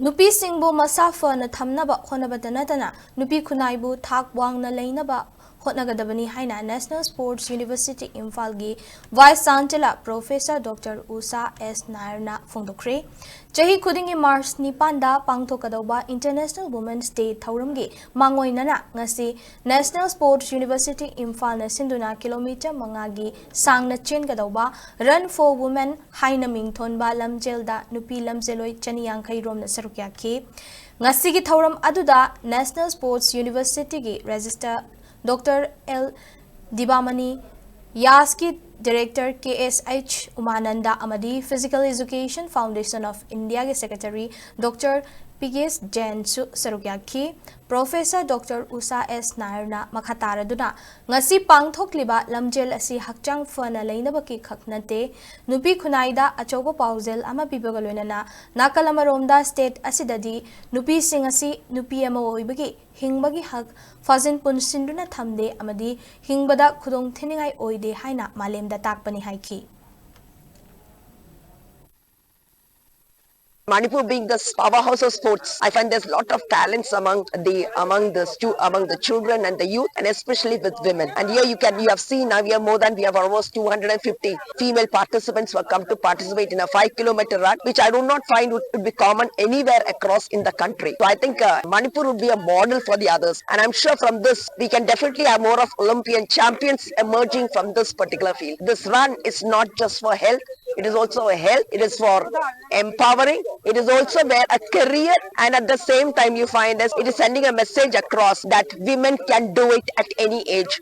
Nupi singbu masafa na thamnaba khonabada natana nupi khunaibu thak wangna leinaba hotnagadabani haina National Sports University Imphal gi Vice Chancellor Professor Dr. Usha S. Nairna Pangthokkhre Chahi khudingi March nipanda Pangthokkhre International Women's Day thauramgi mangoinana ngasi National Sports University Imphal na sinduna kilometer mangagi sangna chengadauba Run for Women haina mingthonba Lamjel da nupi lamjeloi chaniyangkhai romna sarukya ngasi gi thauram aduda National Sports University gi Register Dr. L. Dibamani, Yaski Director KSH Umananda Amadi, Physical Education Foundation of India Secretary Dr. P.S. Jain Sarukyaki, Professor Dr. Usha S. Nairna Makataraduna, Ngasi Pangthokliba Lamjel asi Hakchang Fana Lainabaki Kaknate, Nupi Kunaida Achobo Pauzel Ama Bibagalunana, Nakalamaromda State Asidadi, Nupi Singasi, Nupi Amaoibagi, Hingbagi Hak, Fazin Pun Sinduna Thamde Amadi, Hingbada Kudong Tiningai Oide Haina Malem da Takpani Haiki. Manipur being this powerhouse of sports, I find there's a lot of talents among the children and the youth, and especially with women. And here you have seen now we have almost 250 female participants who have come to participate in a 5-kilometer run, which I do not find would be common anywhere across in the country. So I think Manipur would be a model for the others, and I'm sure from this we can definitely have more of Olympian champions emerging from this particular field. This run is not just for health. It is also a health, it is for empowering, it is also where a career, and at the same time you find as it is sending a message across that women can do it at any age.